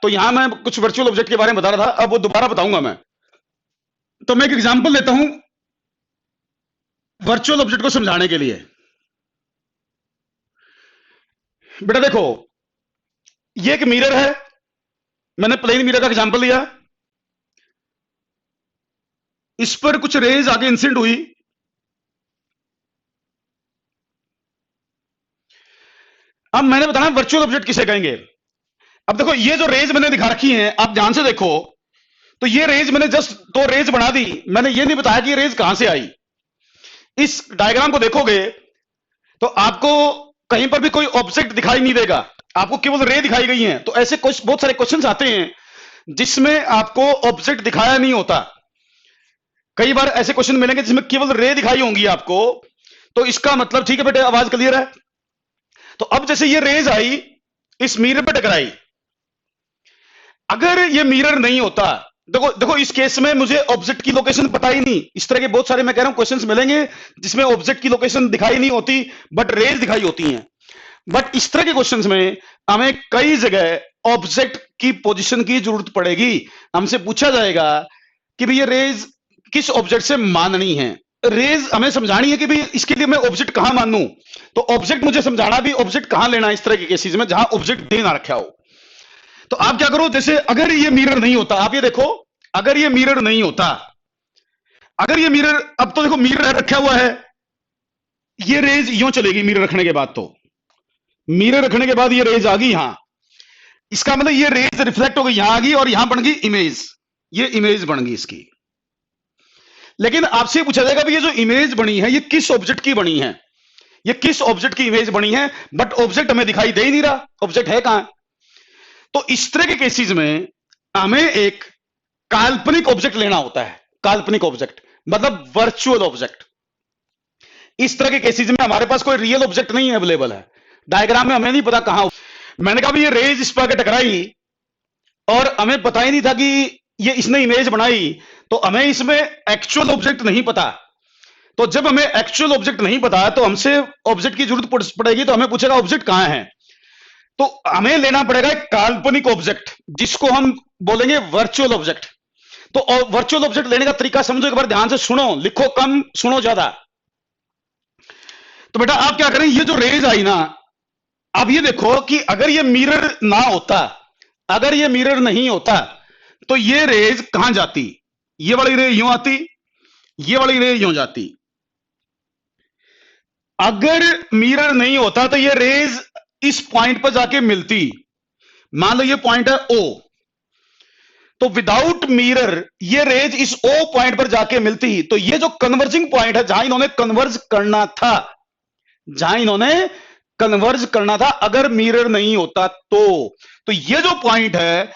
तो यहां मैं कुछ वर्चुअल ऑब्जेक्ट के बारे में बता रहा था, अब वो दोबारा बताऊंगा मैं। तो मैं एक एग्जांपल लेता हूं वर्चुअल ऑब्जेक्ट को समझाने के लिए। बेटा देखो, ये एक मिरर है, मैंने प्लेन मिरर का एग्जांपल लिया, इस पर कुछ रेज आगे इंसिडेंट हुई, अब मैंने बताना वर्चुअल ऑब्जेक्ट किसे कहेंगे। अब देखो, ये जो रेज मैंने दिखा रखी हैं, आप ध्यान से देखो, तो ये रेज मैंने जस्ट दो रेज बना दी, मैंने ये नहीं बताया कि ये रेज कहां से आई। इस डायग्राम को देखोगे तो आपको कहीं पर भी कोई ऑब्जेक्ट दिखाई नहीं देगा, आपको केवल रे दिखाई गई हैं। तो ऐसे बहुत सारे क्वेश्चंस आते हैं जिसमें आपको ऑब्जेक्ट दिखाया नहीं होता। कई बार ऐसे क्वेश्चन मिलेंगे जिसमें केवल रे दिखाई होंगी आपको, तो इसका मतलब ठीक है बेटे, आवाज क्लियर है। तो अब जैसे ये रेज आई, इस मिरर पे टकराई, अगर ये मिरर नहीं होता, देखो देखो इस केस में मुझे ऑब्जेक्ट की लोकेशन पता ही नहीं। इस तरह के बहुत सारे मैं कह रहा हूं क्वेश्चंस मिलेंगे जिसमें ऑब्जेक्ट की लोकेशन दिखाई नहीं होती बट रेज दिखाई होती हैं। बट इस तरह के क्वेश्चंस में हमें कई जगह ऑब्जेक्ट की पोजीशन की जरूरत पड़ेगी। हमसे पूछा जाएगा कि भाई ये रेज किस ऑब्जेक्ट से माननी है, रेज हमें समझानी है कि भाई इसके लिए मैं ऑब्जेक्ट कहां मानूं। तो ऑब्जेक्ट मुझे समझाना भी ऑब्जेक्ट कहां लेना, इस तरह के केसेस में जहां ऑब्जेक्ट दे ना रखा हो। तो आप क्या करो, जैसे अगर ये मिरर नहीं होता, आप ये देखो, अगर ये मिरर नहीं होता, अगर ये मिरर, अब तो देखो मिरर रखा हुआ है, ये रेज यूं चलेगी मिरर रखने के बाद, तो मिरर रखने के बाद ये रेज आ गई यहां, इसका मतलब ये रेज रिफ्लेक्ट हो गई, यहां आ गई और यहां बन गई इमेज, ये इमेज बन गई इसकी। लेकिन आपसे पूछा जाएगा भी ये जो इमेज बनी है ये किस ऑब्जेक्ट की बनी है, ये किस ऑब्जेक्ट की इमेज बनी है, बट ऑब्जेक्ट हमें दिखाई दे ही नहीं रहा, ऑब्जेक्ट है कहां। तो इस तरह के केसेस में हमें एक काल्पनिक ऑब्जेक्ट लेना होता है, काल्पनिक ऑब्जेक्ट मतलब वर्चुअल ऑब्जेक्ट। इस तरह के केसेस में हमारे पास कोई रियल ऑब्जेक्ट नहीं अवेलेबल है, डायग्राम में हमें नहीं पता कहां। मैंने कहा भी ये रेज इस पर टकराई और हमें पता ही नहीं था कि ये इसने इमेज बनाई, तो हमें इसमें एक्चुअल ऑब्जेक्ट नहीं पता। तो जब हमें एक्चुअल ऑब्जेक्ट नहीं पता तो हमसे ऑब्जेक्ट की जरूरत पड़ेगी, तो हमें पूछेगा ऑब्जेक्ट कहां है। तो हमें लेना पड़ेगा एक काल्पनिक ऑब्जेक्ट जिसको हम बोलेंगे वर्चुअल ऑब्जेक्ट। तो वर्चुअल ऑब्जेक्ट लेने का तरीका समझो, एक बार ध्यान से सुनो, लिखो कम सुनो ज्यादा। तो बेटा आप क्या करें, ये जो रेज आई ना, अब ये देखो कि अगर ये मिरर ना होता, अगर ये मिरर नहीं होता तो ये रेज कहां जाती, ये वाली रे यूं आती, ये वाली रे यूं जाती। अगर मिरर नहीं होता तो ये रेज इस पॉइंट पर जाके मिलती, मान लो ये पॉइंट है ओ, तो विदाउट मिरर ये रेज इस ओ पॉइंट पर जाके मिलती। तो ये जो कन्वर्जिंग पॉइंट है जहां इन्होंने कन्वर्ज करना था, जहां इन्होंने कन्वर्ज करना था, अगर मिरर नहीं होता तो ये जो पॉइंट है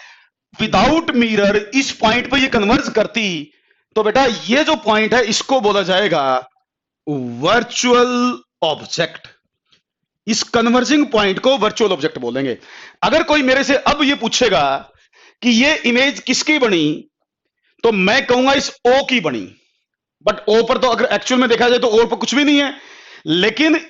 विदाउट मिरर इस पॉइंट पर ये कन्वर्ज करती। तो बेटा ये जो पॉइंट है इसको बोला जाएगा वर्चुअल ऑब्जेक्ट। इस कन्वर्जिंग पॉइंट को वर्चुअल ऑब्जेक्ट बोलेंगे। अगर कोई मेरे से अब ये पूछेगा कि ये इमेज किसकी बनी, तो मैं कहूंगा इस ओ की बनी। बट ओ पर तो अगर एक्चुअल में देखा जाए तो ओ पर कुछ भी नहीं है, लेकिन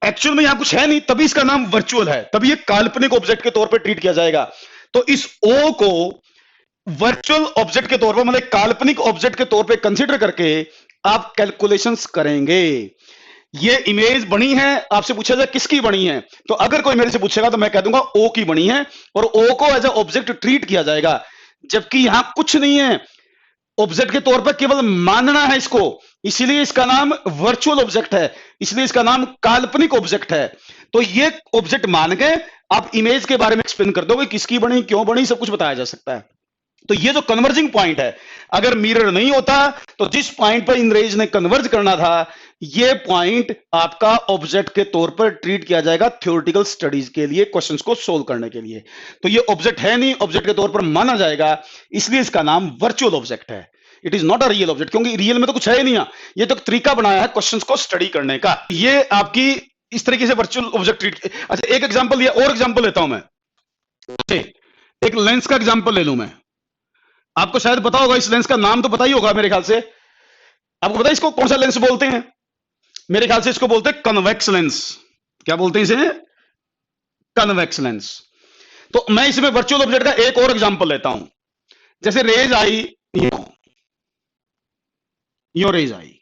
एक्चुअल में यहां कुछ है नहीं, तभी इसका नाम वर्चुअल है, तभी ये काल्पनिक ऑब्जेक्ट के तौर पर ट्रीट किया जाएगा। तो इस ओ को वर्चुअल ऑब्जेक्ट के तौर पर, मतलब काल्पनिक ऑब्जेक्ट के तौर पर कंसीडर करके आप कैलकुलेशंस करेंगे। ये इमेज बनी है, आपसे पूछा जाए किसकी बनी है, तो अगर कोई मेरे से पूछेगा तो मैं कह दूंगा ओ की बनी है, और ओ को एज ए ऑब्जेक्ट ट्रीट किया जाएगा। जबकि यहां कुछ नहीं है, ऑब्जेक्ट के तौर पर केवल मानना है इसको, इसीलिए इसका नाम वर्चुअल ऑब्जेक्ट है, इसलिए इसका नाम काल्पनिक ऑब्जेक्ट है। तो ये ऑब्जेक्ट मान के आप इमेज के बारे में एक्सप्लेन कर दोगे, किसकी बनी, क्यों बनी, सब कुछ बताया जा सकता है। तो ये जो कन्वर्जिंग पॉइंट है, अगर मिरर नहीं होता तो जिस पॉइंट पर इन रेज ने कन्वर्ज करना था, ये पॉइंट आपका ऑब्जेक्ट के तौर पर ट्रीट किया जाएगा थ्योरेटिकल स्टडीज के लिए, क्वेश्चंस को सोल्व करने के लिए। तो ये ऑब्जेक्ट है नहीं, ऑब्जेक्ट के तौर पर माना जाएगा, इसलिए इसका नाम वर्चुअल ऑब्जेक्ट है। It is not a real object, क्योंकि रियल में तो कुछ है ही नहीं, ये तो तरीका बनाया है क्वेश्चंस को स्टडी करने का। ये आपकी इस तरीके से वर्चुअल ऑब्जेक्ट ट्रीट। अच्छा एक एग्जांपल लिया, और एग्जांपल लेता हूं मैं, एक लेंस का एग्जांपल ले लूं मैं। आपको शायद पता होगा, इस लेंस का नाम तो पता ही होगा मेरे ख्याल से। आपको पता है इसको कौन सा लेंस बोलते हैं? मेरे ख्याल से इसको बोलते हैं कन्वेक्स लेंस। क्या बोलते हैं इसे? Convex lens. तो मैं इसमें वर्चुअल ऑब्जेक्ट का एक और एग्जांपल लेता हूं। जैसे रेज आई, यो रेज आई।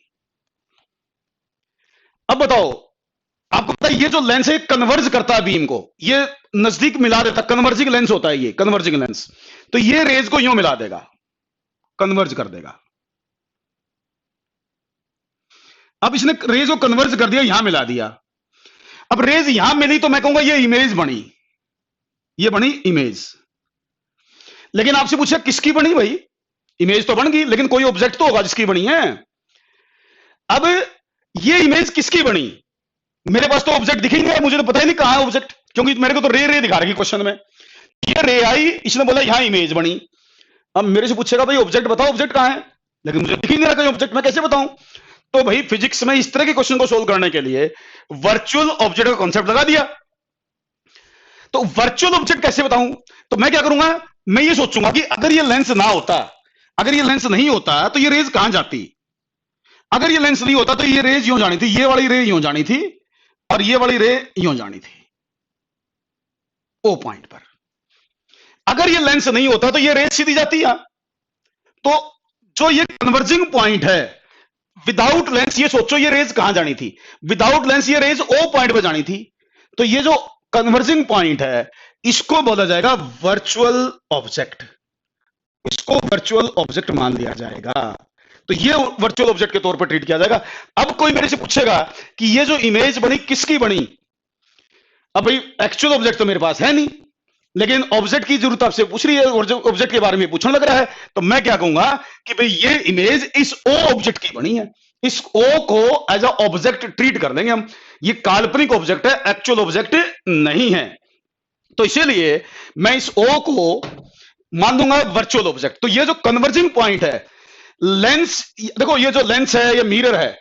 अब बताओ, आपको पता है ये जो लेंस है कन्वर्ज करता है बीम को, ये नजदीक मिला देता, कन्वर्जिंग लेंस होता है ये, कन्वर्जिंग लेंस। तो ये रेज को यूं मिला देगा, कन्वर्ज कर देगा। अब इसने रेज को कन्वर्ज कर दिया, यहां मिला दिया। अब रेज यहां मिली तो मैं कहूंगा ये इमेज बनी, ये बनी इमेज। लेकिन आपसे पूछा किसकी बनी भाई? इमेज तो बन गई, लेकिन कोई ऑब्जेक्ट तो होगा जिसकी बनी है। अब ये इमेज किसकी बनी? मेरे पास तो ऑब्जेक्ट दिख ही नहीं है, मुझे तो पता ही नहीं कहां है ऑब्जेक्ट, क्योंकि मेरे को तो रे दिखा रही क्वेश्चन में। ये रे आई, इसने बोला यहां इमेज बनी। अब मेरे से पूछेगा भाई ऑब्जेक्ट बताओ, ऑब्जेक्ट कहां है? लेकिन मुझे दिख ही नहीं रहा कोई ऑब्जेक्ट, मैं कैसे बताऊं? तो भाई फिजिक्स में इस तरह के क्वेश्चन को सोल्व करने के लिए वर्चुअल ऑब्जेक्ट का कॉन्सेप्ट लगा दिया। तो वर्चुअल ऑब्जेक्ट कैसे बताऊं? तो मैं क्या करूंगा, मैं ये सोचूंगा कि अगर ये लेंस ना होता, अगर ये लेंस नहीं होता तो ये रेज कहां जाती? अगर ये लेंस नहीं होता तो ये रेज यूं जानी थी, ये वाली रे यूं जानी थी और ये वाली रे यूं जानी थी ओ पॉइंट पर। अगर ये लेंस नहीं होता तो ये रेज सीधी जाती है। तो जो ये कन्वर्जिंग पॉइंट है, विदाउट लेंस ये सोचो ये रेज कहां जानी थी? विदाउट लेंस ये रेज ओ पॉइंट पर जानी थी। तो ये जो कन्वर्जिंग पॉइंट है इसको बोला जाएगा वर्चुअल ऑब्जेक्ट, इसको वर्चुअल ऑब्जेक्ट मान लिया जाएगा। तो ये वर्चुअल ऑब्जेक्ट के तौर पर ट्रीट किया जाएगा। अब कोई मेरे से पूछेगा कि ये जो इमेज बनी किसकी बनी? अब भाई एक्चुअल ऑब्जेक्ट तो मेरे पास है नहीं, लेकिन ऑब्जेक्ट की जरूरत आपसे पूछ रही है और ऑब्जेक्ट के बारे में पूछने लग रहा है, तो मैं क्या कहूंगा कि भाई ये इमेज इस ओ ऑब्जेक्ट की बनी है। इस ओ को एज अ ऑब्जेक्ट ट्रीट कर लेंगे हम। ये काल्पनिक ऑब्जेक्ट है, एक्चुअल ऑब्जेक्ट नहीं है। तो इसीलिए मैं इस ओ को मान दूंगा वर्चुअल ऑब्जेक्ट। तो ये जो कन्वर्जिंग पॉइंट है, लेंस, देखो ये जो लेंस है, ये मिरर है,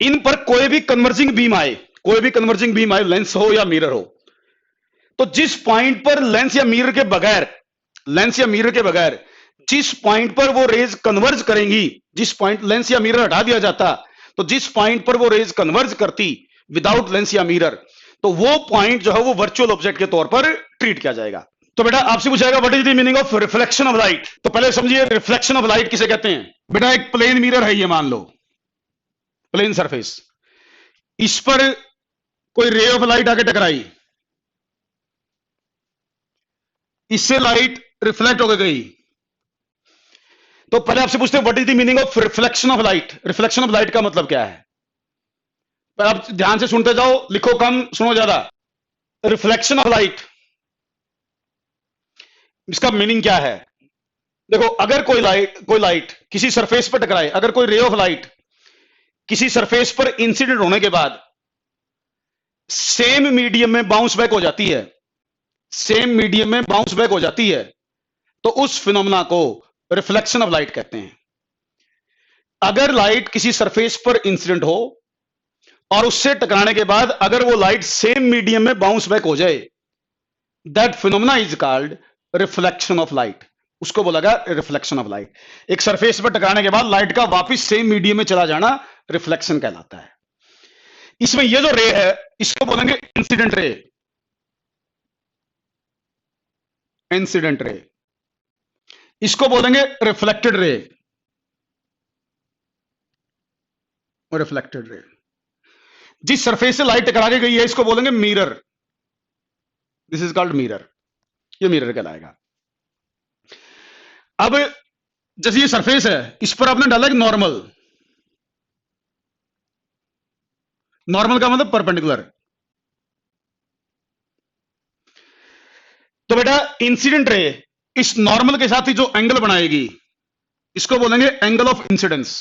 इन पर कोई भी कन्वर्जिंग बीम आए, कोई भी कन्वर्जिंग बीम आए, लेंस हो या मिरर हो, तो जिस पॉइंट पर लेंस या मिरर के बगैर, लेंस या मिरर के बगैर जिस पॉइंट पर वो रेज कन्वर्ज करेंगी, जिस पॉइंट लेंस या मिरर हटा दिया जाता, तो जिस पॉइंट पर वो रेज कन्वर्ज करती विदाउट लेंस या मिरर, तो वो पॉइंट जो है वो वर्चुअल ऑब्जेक्ट के तौर पर ट्रीट किया जाएगा। तो बेटा आपसे पूछाएगा what is the meaning of reflection of light? तो पहले समझिए रिफ्लेक्शन ऑफ लाइट किसे कहते हैं। बेटा एक प्लेन मिरर है, ये मान लो प्लेन सरफेस, इस पर कोई रे ऑफ लाइट आके टकराई, इससे लाइट रिफ्लेक्ट होकर गई। तो पहले आपसे पूछते हैं what is the meaning of reflection of light? Reflection of light का मतलब क्या है? पर आप ध्यान से सुनते जाओ, लिखो कम, सुनो ज्यादा। रिफ्लेक्शन ऑफ लाइट, इसका मीनिंग क्या है? देखो अगर कोई लाइट किसी सरफेस पर टकराए, अगर कोई रे ऑफ लाइट किसी सरफेस पर इंसिडेंट होने के बाद सेम मीडियम में बाउंस बैक हो जाती है, सेम मीडियम में बाउंस बैक हो जाती है, तो उस फिनोमेना को रिफ्लेक्शन ऑफ लाइट कहते हैं। अगर लाइट किसी सरफेस पर इंसिडेंट हो और उससे टकराने के बाद अगर वो लाइट सेम मीडियम में बाउंस बैक हो जाए, that phenomena is called reflection of light. उसको बोला गया रिफ्लेक्शन ऑफ लाइट। एक सरफेस पर टकराने के बाद लाइट का वापस सेम मीडियम में चला जाना रिफ्लेक्शन कहलाता है। इसमें ये जो रे है इसको बोलेंगे इंसिडेंट रे, इंसिडेंट रे। इसको बोलेंगे रिफ्लेक्टेड रे, रिफ्लेक्टेड रे। जिस सरफेस से लाइट टकरा के गई है इसको बोलेंगे mirror, this is called mirror, ये मिरर कहलाएगा। अब जैसे ये सरफेस है, इस पर आपने डाला नॉर्मल, नॉर्मल का मतलब परपेंडिकुलर। तो बेटा इंसिडेंट रे इस नॉर्मल के साथ ही जो एंगल बनाएगी इसको बोलेंगे angle of incidence.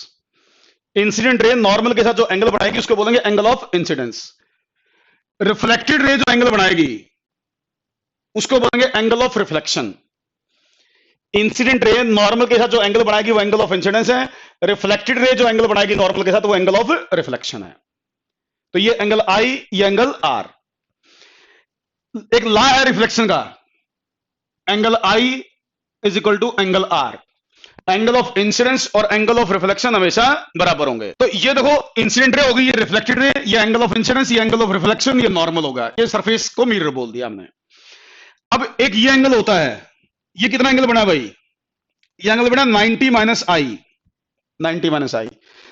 Incident ray normal के साथ जो एंगल बनाएगी उसको बोलेंगे angle of incidence. Reflected ray जो एंगल बनाएगी उसको बोलेंगे angle of reflection. Incident ray normal के साथ जो एंगल बनाएगी वो एंगल ऑफ इंसिडेंस है, रिफ्लेक्टेड रे जो एंगल बनाएगी नॉर्मल के साथ वो एंगल ऑफ रिफ्लेक्शन है। तो ये एंगल आई, ये एंगल आर। एक लॉ है रिफ्लेक्शन का, angle I is equal to angle R. Angle of incidence और एंगल ऑफ रिफ्लेक्शन हमेशा बराबर होंगे। तो ये देखो इंसिडेंट रे होगी, ये रिफ्लेक्टेड रे, ये एंगल ऑफ इंसिडेंस, ये एंगल ऑफ रिफ्लेक्शन, ये नॉर्मल होगा। ये सरफेस को मिरर बोल दिया हमने। अब एक ये एंगल होता है, ये कितना एंगल बना भाई, ये एंगल बना 90 माइनस आई, 90 माइनस आई।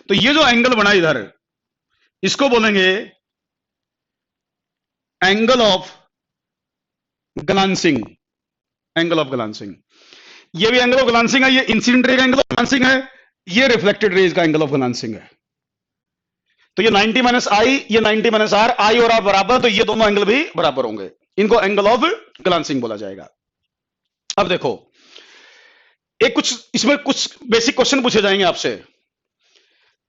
तो ये जो एंगल बना इधर, इसको बोलेंगे angle of glancing, angle of glancing. ये भी एंगल ऑफ ग्लांसिंग है, ये इंसिडेंट रे का एंगल ऑफ ग्लांसिंग है, ये रिफ्लेक्टेड रेज का एंगल ऑफ ग्लांसिंग है। तो ये 90 माइनस आई, ये 90 माइनस आर, आई और आर बराबर, तो ये दोनों एंगल भी बराबर होंगे, इनको एंगल ऑफ ग्लांसिंग बोला जाएगा। अब देखो एक कुछ इसमें कुछ बेसिक क्वेश्चन पूछे जाएंगे आपसे,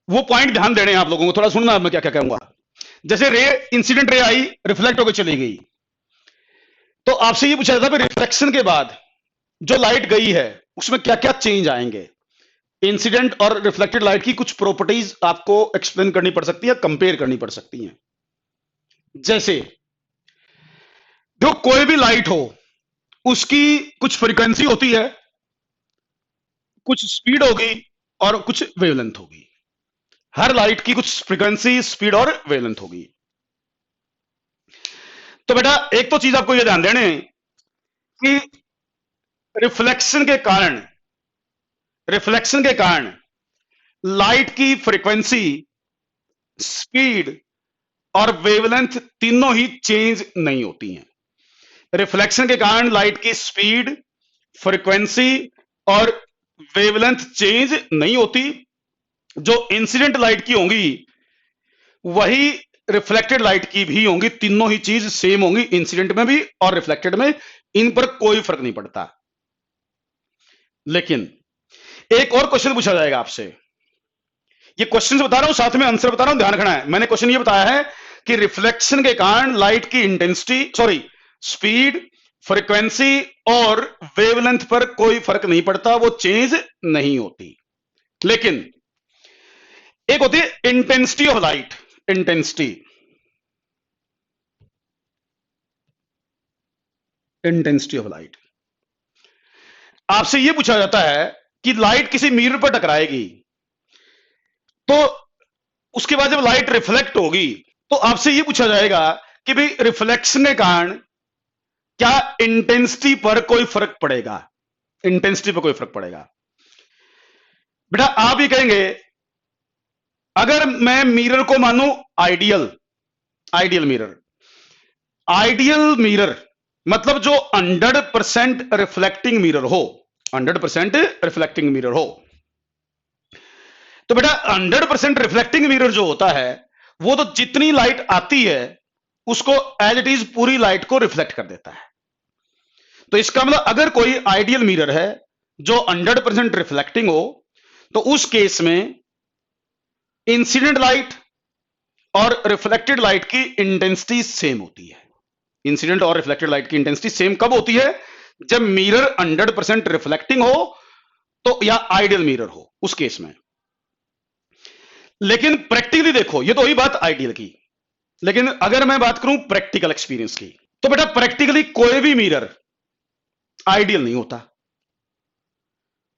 वो पॉइंट ध्यान देने हैं आप लोगों को, थोड़ा सुनना मैं क्या क्या कहूंगा। जैसे रे इंसिडेंट रे आई, रिफ्लेक्ट होकर चली गई, तो आपसे ये पूछा जाता है रिफ्लेक्शन के बाद जो लाइट गई है उसमें क्या क्या चेंज आएंगे। इंसिडेंट और रिफ्लेक्टेड लाइट की कुछ प्रॉपर्टीज आपको एक्सप्लेन करनी पड़ सकती है, कंपेयर करनी पड़ सकती है। जैसे जो कोई भी लाइट हो उसकी कुछ फ्रीक्वेंसी होती है, कुछ स्पीड होगी और कुछ वेवलेंथ होगी। हर लाइट की कुछ फ्रीक्वेंसी, स्पीड और वेवलेंथ होगी। तो बेटा एक तो चीज आपको यह ध्यान देने कि रिफ्लेक्शन के कारण लाइट की फ्रीक्वेंसी, स्पीड और वेवलेंथ तीनों ही चेंज नहीं होती हैं। रिफ्लेक्शन के कारण लाइट की स्पीड, फ्रीक्वेंसी और वेवलेंथ चेंज नहीं होती। जो इंसिडेंट लाइट की होंगी वही रिफ्लेक्टेड लाइट की भी होंगी, तीनों ही चीज सेम होंगी, इंसिडेंट में भी और रिफ्लेक्टेड में, इन पर कोई फर्क नहीं पड़ता। लेकिन एक और क्वेश्चन पूछा जाएगा आपसे, ये क्वेश्चन बता रहा हूं साथ में आंसर बता रहा हूं, ध्यान रखना है। मैंने क्वेश्चन ये बताया है कि रिफ्लेक्शन के कारण लाइट की इंटेंसिटी, स्पीड, फ्रीक्वेंसी और वेवलेंथ पर कोई फर्क नहीं पड़ता, वो चेंज नहीं होती। लेकिन एक होती है intensity of light, intensity of light. आपसे यह पूछा जाता है कि लाइट किसी मिरर पर टकराएगी, तो उसके बाद जब लाइट रिफ्लेक्ट होगी तो आपसे यह पूछा जाएगा कि भाई रिफ्लेक्शन के कारण क्या इंटेंसिटी पर कोई फर्क पड़ेगा, इंटेंसिटी पर कोई फर्क पड़ेगा। बेटा आप ये कहेंगे अगर मैं मिरर को मानूं आइडियल मिरर मतलब जो 100% रिफ्लेक्टिंग मिरर हो, 100% रिफ्लेक्टिंग मिरर हो, तो बेटा 100% रिफ्लेक्टिंग मिरर जो होता है वो तो जितनी लाइट आती है उसको एज इट इज पूरी लाइट को रिफ्लेक्ट कर देता है। तो इसका मतलब अगर कोई आइडियल मिरर है जो 100% रिफ्लेक्टिंग हो, तो उस केस में इंसिडेंट लाइट और रिफ्लेक्टेड लाइट की इंटेंसिटी सेम होती है। इंसिडेंट और रिफ्लेक्टेड लाइट की इंटेंसिटी सेम कब होती है? जब मिरर 100% रिफ्लेक्टिंग हो तो, या आइडियल मिरर हो, उस केस में। लेकिन प्रैक्टिकली देखो, ये तो वही बात आइडियल की, लेकिन अगर मैं बात करूं प्रैक्टिकल एक्सपीरियंस की, तो बेटा प्रैक्टिकली कोई भी मिरर आइडियल नहीं होता।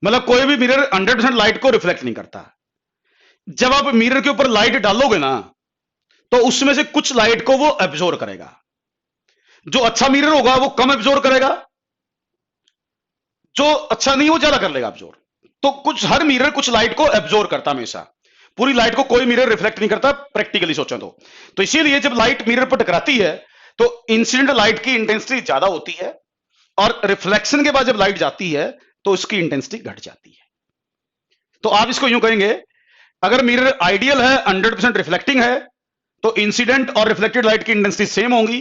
मतलब कोई भी मिरर 100% लाइट को रिफ्लेक्ट नहीं करता। जब आप मिरर के ऊपर लाइट डालोगे ना, तो उसमें से कुछ लाइट को वो एब्जॉर्ब करेगा। जो अच्छा मिरर होगा वो कम एब्जॉर्ब करेगा, जो अच्छा नहीं वो ज्यादा कर लेगा एब्जॉर्ब। तो कुछ हर मिरर कुछ लाइट को एब्जॉर्ब करता, हमेशा पूरी लाइट को कोई मिरर रिफ्लेक्ट नहीं करता प्रैक्टिकली सोचें तो इसीलिए जब लाइट मिरर पर टकराती है तो इंसिडेंट लाइट की इंटेंसिटी ज्यादा होती है और रिफ्लेक्शन के बाद जब लाइट जाती है तो उसकी इंटेंसिटी घट जाती है। तो आप इसको यूं कहेंगे, अगर मिरर आइडियल है, 100% रिफ्लेक्टिंग है, तो इंसिडेंट और रिफ्लेक्टेड लाइट की इंटेंसिटी सेम होंगी।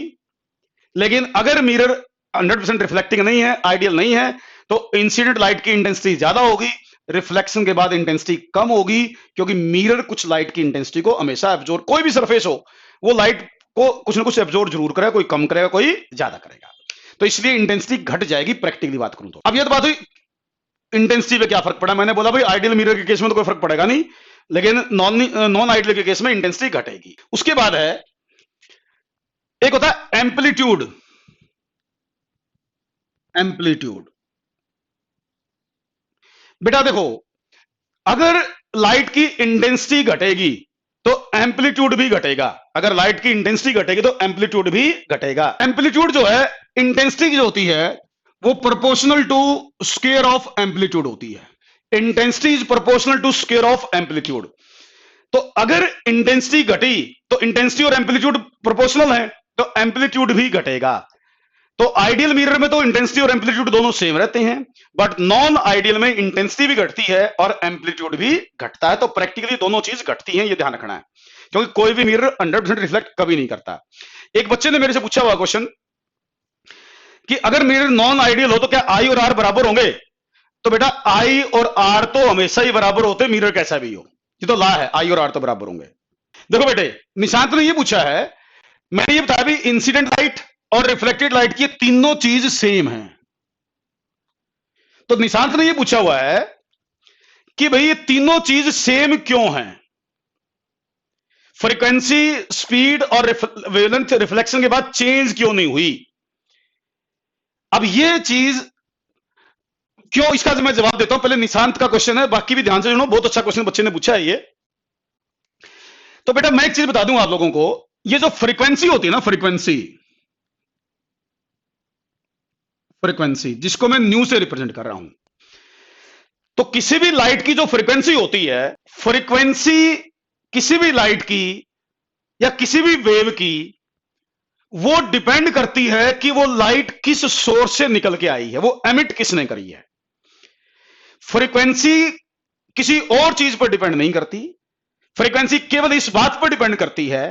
लेकिन अगर मिरर 100% रिफ्लेक्टिंग नहीं है, आइडियल नहीं है, तो इंसिडेंट लाइट की इंटेंसिटी ज्यादा होगी, रिफ्लेक्शन के बाद इंटेंसिटी कम होगी, क्योंकि मिरर कुछ लाइट की इंटेंसिटी को हमेशा एब्जॉर्ब, कोई भी सरफेस हो वो लाइट को कुछ ना कुछ एब्जॉर्ब जरूर करेगा, कोई कम करेगा कोई ज्यादा करेगा, तो इसलिए इंटेंसिटी घट जाएगी प्रैक्टिकली बात करूं तो। अब यह तो बात हुई इंटेंसिटी पे क्या फर्क पड़ा। मैंने बोला भाई आइडियल मिरर के केस में तो कोई फर्क पड़ेगा नहीं, लेकिन नॉन आइडियल के केस में इंटेंसिटी घटेगी। उसके बाद है एक होता है एम्पलीट्यूड। बेटा देखो, अगर लाइट की इंटेंसिटी घटेगी तो एम्पलीट्यूड भी घटेगा। अगर लाइट की इंटेंसिटी घटेगी तो एम्पलीट्यूड भी घटेगा। एम्पलीट्यूड जो है, इंटेंसिटी जो होती है वो proportional to square of amplitude होती है। Intensity is proportional to square of amplitude. तो अगर इंटेंसिटी घटी तो इंटेंसिटी और एम्पलीट्यूड प्रोपोर्शनल है, तो एम्पलीट्यूड भी घटेगा। तो आइडियल मिरर में तो इंटेंसिटी और एम्पलीट्यूड दोनों सेम रहते हैं, बट नॉन आइडियल में इंटेंसिटी भी घटती है और एम्पलीट्यूड भी घटता है। तो प्रैक्टिकली दोनों चीज घटती हैं, ये ध्यान रखना है, क्योंकि कोई भी मिरर 100% रिफ्लेक्ट कभी नहीं करता। एक बच्चे ने मेरे से पूछा हुआ क्वेश्चन कि अगर मिरर नॉन आइडियल हो तो क्या आई और आर बराबर होंगे? तो बेटा आई और आर तो हमेशा ही बराबर होते, मिरर कैसा भी हो, ये तो ला है, आई और आर तो बराबर होंगे। देखो बेटे, निशांत ने ये पूछा है, मैंने ये बताया भी इंसिडेंट लाइट और रिफ्लेक्टेड लाइट की तीनों चीज सेम है। तो निशांत ने ये पूछा हुआ है कि भाई ये तीनों चीज सेम क्यों हैं? फ्रीक्वेंसी, स्पीड और वेवलेंथ रिफ्लेक्शन के बाद चेंज क्यों नहीं हुई? अब ये चीज क्यों, इसका मैं जवाब देता हूं। पहले निशांत का क्वेश्चन है, बाकी भी ध्यान से सुनो, बहुत अच्छा क्वेश्चन बच्चे ने पूछा है ये। तो बेटा मैं एक चीज बता दूं आप लोगों को, ये जो फ्रीक्वेंसी होती है ना, फ्रीक्वेंसी जिसको मैं न्यू से रिप्रेजेंट कर रहा हूं, तो किसी भी लाइट की जो फ्रीक्वेंसी होती है, फ्रीक्वेंसी किसी भी लाइट की या किसी भी वेव की, वो डिपेंड करती है कि वो लाइट किस सोर्स से निकल के आई है, वो एमिट किसने करी है। फ्रीक्वेंसी किसी और चीज पर डिपेंड नहीं करती। फ्रीक्वेंसी केवल इस बात पर डिपेंड करती है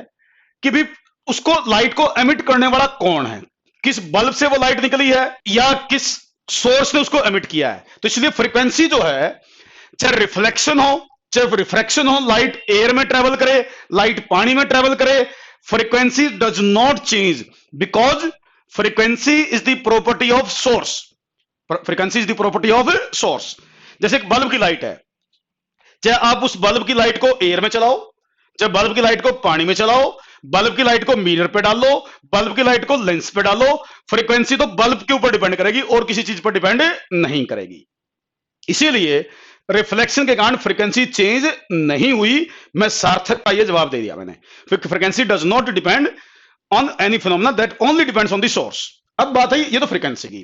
कि भी उसको लाइट को एमिट करने वाला कौन है, किस बल्ब से वो लाइट निकली है या किस सोर्स ने उसको एमिट किया है। तो इसलिए फ्रीक्वेंसी जो है, चाहे रिफ्लेक्शन हो चाहे रिफ्रैक्शन हो, लाइट एयर में ट्रेवल करे, लाइट पानी में ट्रेवल करे, frequency does not change because frequency is the property of source. Frequency is the property of source. जैसे एक बल्ब की लाइट है, चाहे आप उस बल्ब की लाइट को एयर में चलाओ, चाहे बल्ब की लाइट को पानी में चलाओ, बल्ब की लाइट को मिरर पे डाल लो, बल्ब की लाइट को लेंस पे डालो, फ्रीक्वेंसी तो बल्ब के ऊपर डिपेंड करेगी और किसी चीज पर डिपेंड नहीं करेगी। इसीलिए रिफ्लेक्शन के कारण फ्रीक्वेंसी चेंज नहीं हुई। मैं सार्थक का ये जवाब दे दिया मैंने। Frequency does not depend on any phenomena, that only depends on the source. अब बात है ये तो फ्रीक्वेंसी की।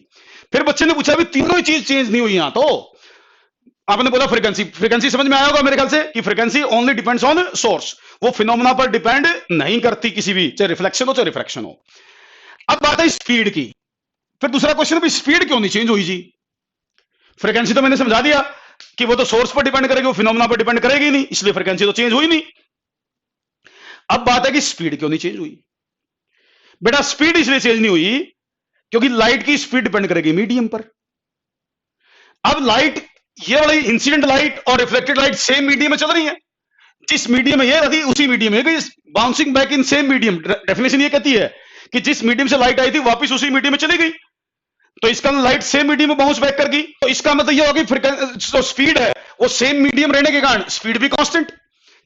फिर बच्चे ने पूछा भी तीनों ही चीज चेंज नहीं हुई, यहां तो आपने बोला फ्रीक्वेंसी समझ में आया होगा मेरे ख्याल से कि frequency only depends on source, वो फिनोमेना पर डिपेंड नहीं करती किसी भी, चाहे रिफ्लेक्शन हो चाहे रिफ्रैक्शन हो। अब बात है स्पीड की। फिर दूसरा क्वेश्चन भी, स्पीड क्यों नहीं चेंज हुई जी? फ्रीक्वेंसी तो मैंने समझा दिया कि वो तो सोर्स पर डिपेंड करेगी, वो फिनोमेना पर डिपेंड करेगी नहीं, इसलिए फ्रीक्वेंसी तो चेंज हुई नहीं। अब बात है कि स्पीड क्यों नहीं चेंज हुई? बेटा स्पीड इसलिए चेंज नहीं हुई क्योंकि लाइट की स्पीड डिपेंड करेगी मीडियम पर। अब लाइट, ये वाली इंसिडेंट लाइट और रिफ्लेक्टेड लाइट सेम मीडियम में चल रही है, जिस मीडियम में ये रही उसी मीडियम में bouncing back in same medium. Definition ये कहती है कि जिस मीडियम से लाइट आई थी वापस उसी मीडियम में चली गई, तो इसका लाइट सेम मीडियम में बाउंस बैक कर गई। तो इसका मतलब ये होगा कि जो स्पीड है वो सेम मीडियम रहने के कारण स्पीड भी कांस्टेंट,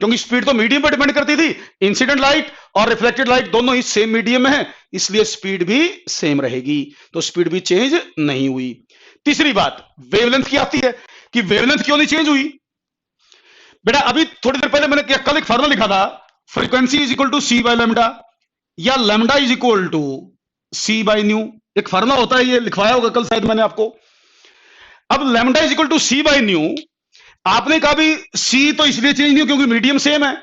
क्योंकि स्पीड तो मीडियम पर डिपेंड करती थी। इंसिडेंट लाइट और रिफ्लेक्टेड लाइट दोनों ही सेम मीडियम में है, इसलिए स्पीड भी सेम रहेगी, तो स्पीड भी चेंज नहीं हुई। तीसरी बात वेवलेंथ की आती है कि वेवलेंथ क्यों नहीं चेंज हुई? बेटा अभी थोड़ी देर पहले मैंने कल एक फार्मूला लिखा था, frequency is equal to c by lambda या lambda is equal to c by nu. एक फार्मूला होता है, ये लिखवाया होगा कल शायद मैंने आपको। अब lambda is equal to c by nu, आपने कहा भी सी तो इसलिए चेंज नहीं हुई क्योंकि मीडियम सेम है।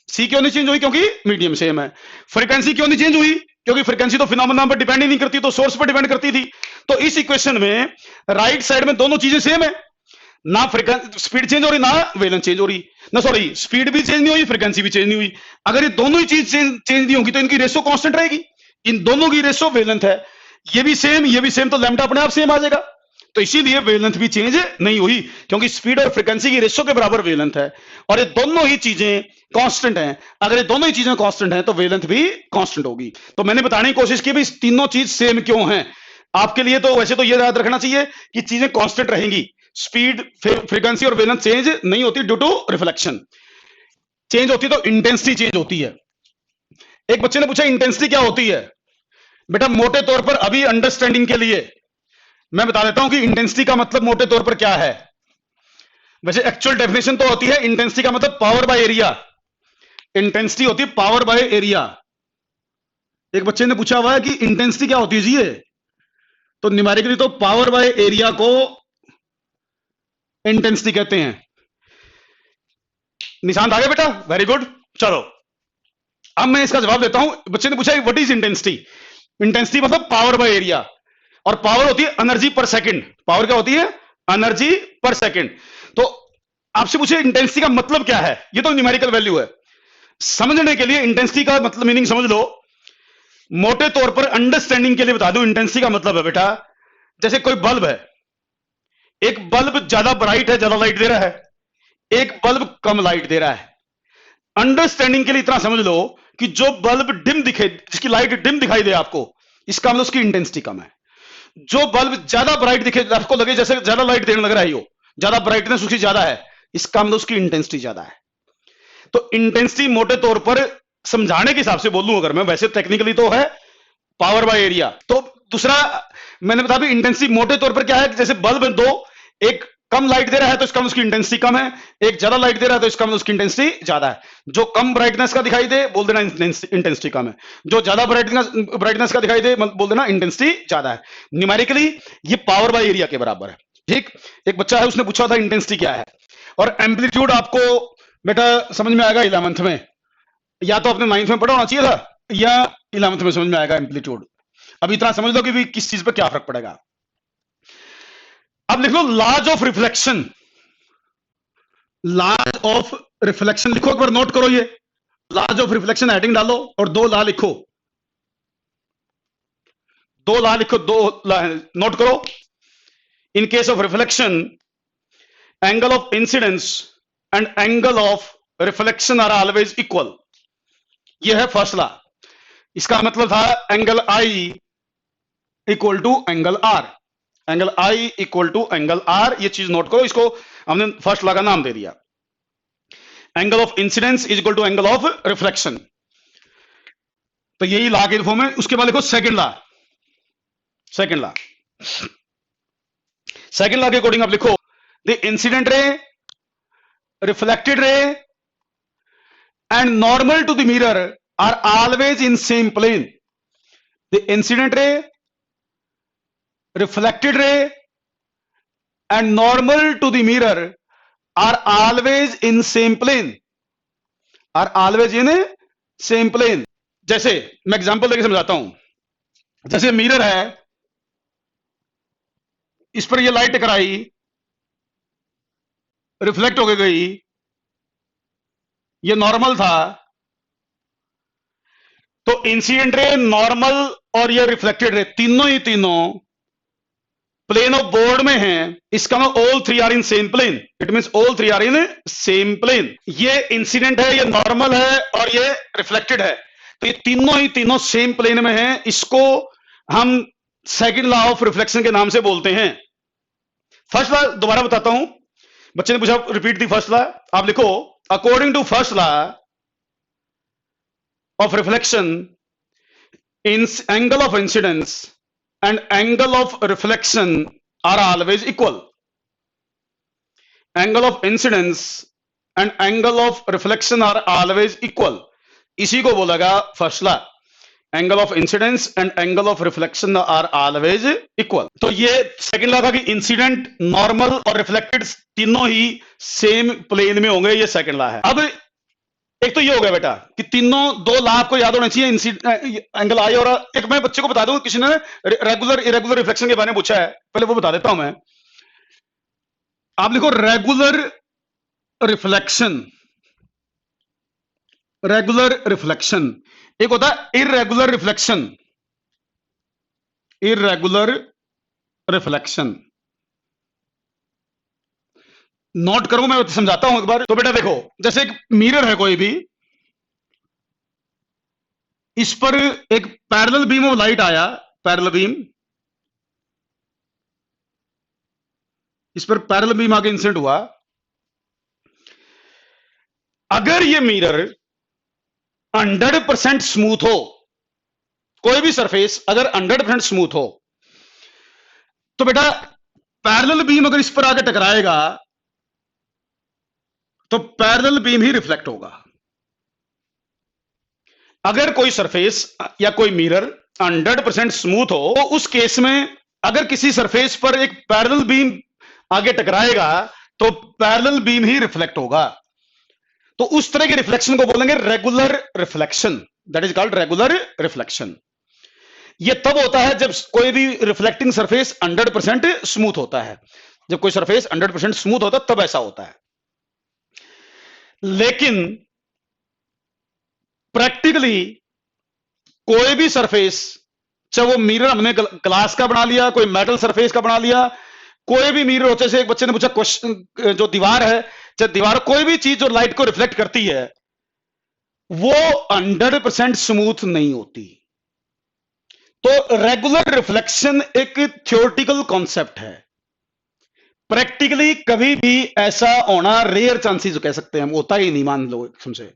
सी क्यों नहीं चेंज हुई? क्योंकि मीडियम सेम है। फ्रीक्वेंसी क्यों नहीं चेंज हुई? क्योंकि फ्रीक्वेंसी तो फिनोमेना पर डिपेंड ही नहीं करती, तो सोर्स पर डिपेंड करती थी। तो इस इक्वेशन में राइट साइड में दोनों चीजें सेम है, ना फ्रीक्वेंसी स्पीड चेंज हो रही ना वेवलेंथ चेंज हो रही, ना सॉरी स्पीड भी चेंज नहीं हुई फ्रीक्वेंसी भी चेंज नहीं हुई। अगर ये दोनों ही चीज चेंज नहीं होगी तो इनकी रेशो कांस्टेंट रहेगी। इन दोनों की रेशो वेवलेंथ है, ये भी सेम, तो लैम्डा अपने आप सेम आ जाएगा। तो इसीलिए वेवलेंथ भी चेंज नहीं हुई, क्योंकि स्पीड और फ्रीक्वेंसी की रेशो के बराबर वेवलेंथ है और ये दोनों ही चीजें कांस्टेंट हैं। अगर ये दोनों ही चीजें कांस्टेंट हैं तो वेवलेंथ भी कांस्टेंट होगी। तो मैंने बताने की कोशिश की भी तीनों चीज सेम क्यों हैं। आपके लिए तो वैसे तो ये याद रखना चाहिए कि चीजें कांस्टेंट रहेंगी, स्पीड फ्रीक्वेंसी और वेवलेंथ चेंज नहीं होती ड्यू टू रिफ्लेक्शन। चेंज होती तो इंटेंसिटी चेंज होती है। एक बच्चे ने पूछा इंटेंसिटी क्या होती है? बेटा मोटे तौर पर अभी अंडरस्टैंडिंग के लिए मैं बता देता हूं कि इंटेंसिटी का मतलब मोटे तौर पर क्या है। वैसे एक्चुअल डेफिनेशन तो होती है इंटेंसिटी का मतलब पावर बाय एरिया, इंटेंसिटी होती है पावर बाय एरिया। एक बच्चे ने पूछा हुआ है कि इंटेंसिटी क्या होती है जी ये, तो न्यूमेरिकली तो पावर बाय एरिया को इंटेंसिटी कहते हैं। निशांत आ गया बेटा, वेरी गुड। चलो अब मैं इसका जवाब देता हूं। बच्चे ने पूछा व्हाट इज इंटेंसिटी। इंटेंसिटी मतलब पावर बाय एरिया, और पावर होती है एनर्जी पर सेकंड। पावर क्या होती है? एनर्जी पर सेकंड। तो आपसे पूछे इंटेंसिटी का मतलब क्या है, ये तो न्यूमेरिकल वैल्यू है। समझने के लिए इंटेंसिटी का मतलब मीनिंग समझ लो। मोटे तौर पर अंडरस्टैंडिंग के लिए बता दूं, इंटेंसिटी का मतलब है बेटा, जैसे कोई बल्ब है, एक बल्ब ज्यादा ब्राइट है, ज्यादा लाइट दे रहा है, एक बल्ब कम लाइट दे रहा है। अंडरस्टैंडिंग के लिए इतना समझ लो कि जो बल्ब डिम दिखे, जिसकी लाइट डिम दिखाई दे आपको, इसका मतलब उसकी इंटेंसिटी कम है। जो बल्ब ज्यादा ब्राइट दिखे, आपको लगे जैसे ज्यादा लाइट देने लग रहा है, ज्यादा ब्राइटनेस उसकी ज्यादा है, इसका मतलब उसकी इंटेंसिटी ज्यादा है। तो इंटेंसिटी मोटे तौर पर समझाने के हिसाब से बोलूं अगर मैं, वैसे टेक्निकली तो है पावर बाय एरिया। तो दूसरा मैंने बताया भी इंटेंसिटी मोटे तौर पर क्या है, जैसे बल्ब दो, एक कम लाइट दे रहा है तो इसका मतलब उसकी इंटेंसिटी कम है, एक ज्यादा लाइट दे रहा है तो इसका मतलब उसकी इंटेंसिटी ज्यादा है। जो कम ब्राइटनेस का दिखाई दे बोल देना इंटेंसिटी कम है, जो ज्यादा ब्राइटनेस का दिखाई दे बोल देना इंटेंसिटी ज्यादा है। न्यूमेरिकली ये पावर बाय एरिया के बराबर है। ठीक, एक बच्चा है उसने पूछा था इंटेंसिटी क्या है, और एम्पलीट्यूड आपको बेटा समझ में आएगा 11th में, या तो अपने 9th में पढ़ा होना चाहिए था, या 11th में समझ में आएगा एम्पलीट्यूड। अब इतना समझ लो कि भी किस चीज पर क्या फर्क पड़ेगा। अब लिख लो laws of reflection. Laws of reflection लिखो, एक बार नोट करो ये लॉज ऑफ रिफ्लेक्शन, हेडिंग डालो और दो लॉ लिखो, दो लॉ लिखो, दो नोट करो। In case of reflection, angle of incidence and angle of reflection are always equal. यह है फर्स्ट लॉ। इसका मतलब था angle I equal to angle R, angle I equal to angle R. ये चीज नोट करो, इसको हमने फर्स्ट लॉ का नाम दे दिया। Angle of incidence is equal to angle of reflection, तो यही लॉ के फॉर्म में। उसके बाद लिखो second law. Second law, second law के अकॉर्डिंग आप लिखो the incident ray, reflected ray and normal to the mirror are always in same plane. The incident ray, reflected ray and normal to the mirror are always in same plane, are always in same plane। जैसे मैं example देके समझाता हूं, जैसे mirror है, इस पर ये लाइट टकराई, रिफ्लेक्ट होके गई, ये नॉर्मल था, तो इंसिडेंट रे, नॉर्मल और ये रिफ्लेक्टेड रे तीनों ही तीनों प्लेन ऑफ बोर्ड में है। इसका मतलब all three are in same plane, it means all three are in same plane. ये इंसिडेंट है, ये नॉर्मल है और ये रिफ्लेक्टेड है, तो ये तीनों ही तीनों सेम प्लेन में हैं। इसको हम सेकंड लॉ ऑफ रिफ्लेक्शन के नाम से बोलते हैं। फर्स्ट लॉ दोबारा बताता हूं, बच्चे ने पूछा रिपीट दी फर्स्ट लॉ। आप लिखो according to first law of reflection, in angle of incidence and angle of reflection are always equal. Angle of incidence and angle of reflection are always equal. इसी को बोलेगा first law. Angle of incidence and angle of reflection are always equal. तो ये second law था कि incident, normal और reflected तीनों ही same plane में होंगे, ये सेकंड लॉ है। अब एक तो ये हो गया बेटा कि तीनों दो लॉ आपको याद होने चाहिए, एंगल आई। और एक मैं बच्चे को बता दूं, किसी ने रेगुलर इरेगुलर रिफ्लेक्शन के बारे में पूछा है, पहले वो बता देता हूं मैं। आप लिखो रेगुलर रिफ्लेक्शन, रेगुलर रिफ्लेक्शन। एक होता है irregular reflection, irregular reflection. Note करो, मैं समझाता हूं एक बार। तो बेटा देखो, जैसे एक मिरर है कोई भी, इस पर एक पैरेलल बीम ऑफ लाइट आया, पैरेलल बीम, इस पर पैरेलल बीम आके इंसिडेंट हुआ। अगर ये मिरर 100% स्मूथ हो, कोई भी सरफेस अगर 100% स्मूथ हो, तो बेटा पैरेलल बीम अगर इस पर आके टकराएगा तो पैरेलल बीम ही रिफ्लेक्ट होगा। अगर कोई सरफेस या कोई मिरर 100% स्मूथ हो तो उस केस में अगर किसी सरफेस पर एक पैरेलल बीम आगे टकराएगा तो पैरेलल बीम ही रिफ्लेक्ट होगा। तो उस तरह के रिफ्लेक्शन को बोलेंगे regular reflection, that is called regular reflection. यह तब होता है जब कोई भी रिफ्लेक्टिंग सरफेस 100% स्मूथ होता है। जब कोई सरफेस 100% स्मूथ होता है तब ऐसा होता है। लेकिन प्रैक्टिकली कोई भी सरफेस, चाहे वो मिरर हमने ग्लास का बना लिया, कोई मेटल सरफेस का बना लिया, कोई भी मिरर हो, जैसे एक बच्चे ने पूछा क्वेश्चन, जो दीवार है, चाहे दीवार, कोई भी चीज जो लाइट को रिफ्लेक्ट करती है वो 100% स्मूथ नहीं होती। तो रेगुलर रिफ्लेक्शन एक थ्योरेटिकल कॉन्सेप्ट है। प्रैक्टिकली कभी भी ऐसा होना रेयर चांसेस कह सकते हैं हम, होता ही नहीं, मान लो समझे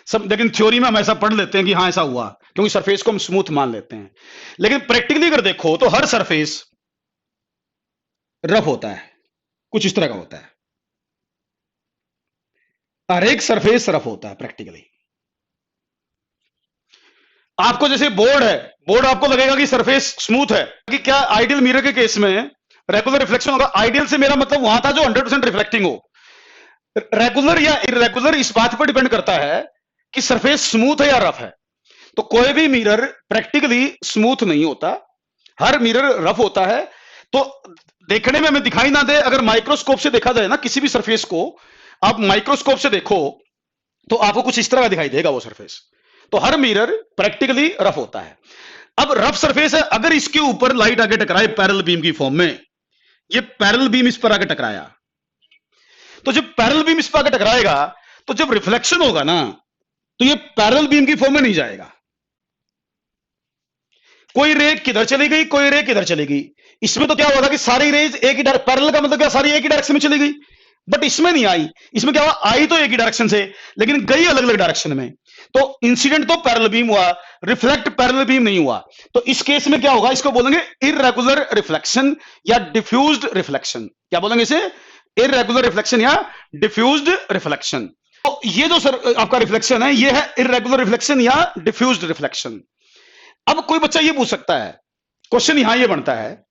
सब। लेकिन थ्योरी में हम ऐसा पढ़ लेते हैं कि हाँ ऐसा हुआ, क्योंकि सरफेस को हम स्मूथ मान लेते हैं। लेकिन प्रैक्टिकली अगर देखो तो हर सरफेस रफ होता है, कुछ इस तरह का होता है। हर एक सरफेस रफ होता है प्रैक्टिकली। आपको जैसे बोर्ड है, बोर्ड आपको लगेगा कि सरफेस स्मूथ है, कि क्या आइडियल मिरर के केस में रेगुलर रिफ्लेक्शन होगा। आइडियल से मेरा मतलब वहां था जो 100% रिफ्लेक्टिंग हो। रेगुलर या इरेगुलर इस बात पर डिपेंड करता है कि सरफेस स्मूथ है या रफ है। तो कोई भी मिरर प्रैक्टिकली स्मूथ नहीं होता, हर मिरर रफ होता है। तो देखने में हमें दिखाई ना दे, अगर माइक्रोस्कोप से देखा जाए ना किसी भी सरफेस को, आप माइक्रोस्कोप से देखो तो आपको कुछ इस तरह का दिखाई देगा वो सरफेस। तो हर मिरर प्रैक्टिकली रफ होता है। अब रफ सरफेस है, अगर इसके ऊपर लाइट आगे टकराए पैरेलल बीम की फॉर्म में, ये पैरेलल बीम इस पर आगे टकराया, तो जब पैरेलल बीम इस पर आगे टकराएगा तो जब रिफ्लेक्शन होगा ना तो ये पैरेलल बीम की फॉर्म में नहीं जाएगा। कोई रे किधर चली गई, कोई रे किधर चली गई। इसमें तो क्या होगा कि सारी रेज एक ही पैरेलल का मतलब क्या, सारी एक ही डायरेक्शन में चली गई। बट इसमें नहीं आई। इसमें क्या हुआ, आई तो एक ही डायरेक्शन से लेकिन गई अलग अलग डायरेक्शन में। तो इंसिडेंट तो पैरेलल बीम हुआ, रिफ्लेक्ट पैरेलल बीम नहीं हुआ। तो इस केस में क्या होगा, इसको बोलेंगे इररेगुलर रिफ्लेक्शन या डिफ्यूज्ड रिफ्लेक्शन। क्या बोलेंगे इसे, इररेगुलर रिफ्लेक्शन या डिफ्यूज्ड रिफ्लेक्शन। तो ये जो सर आपका रिफ्लेक्शन है, ये है इररेगुलर रिफ्लेक्शन या डिफ्यूज्ड रिफ्लेक्शन। अब कोई बच्चा ये पूछ सकता है, क्वेश्चन यहां ये बनता है,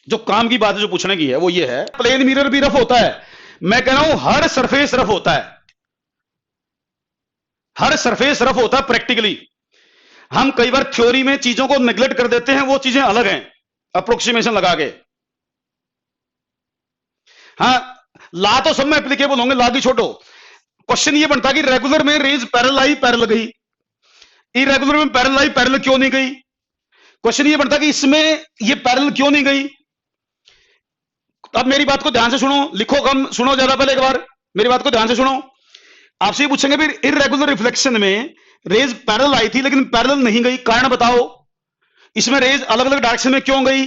जो काम की बात है जो पूछने की है वो ये है, प्लेन मिरर भी रफ होता है। मैं कह रहा हूं हर सरफेस रफ होता है, हर सरफेस रफ होता है प्रैक्टिकली। हम कई बार थ्योरी में चीजों को नेग्लेक्ट कर देते हैं, वो चीजें अलग हैं अप्रोक्सीमेशन लगा के। हाँ, ला तो सब में एप्लीकेबल होंगे, ला की छोड़ो। क्वेश्चन ये बनता है कि रेगुलर में रेज पैरेलल आई, पैरेलल गई, इरेगुलर में पैरेलल आई, पैरेलल क्यों नहीं गई। क्वेश्चन ये बनता है कि इसमें ये पैरेलल क्यों नहीं गई। अब मेरी बात को ध्यान से सुनो, लिखो कम, सुनो ज्यादा, पहले एक बार मेरी बात को ध्यान से सुनो। आपसे ये पूछेंगे फिर इररेगुलर रिफ्लेक्शन में रेज पैरेलल आई थी लेकिन पैरेलल नहीं गई, कारण बताओ। इसमें रेज अलग अलग डायरेक्शन में क्यों गई।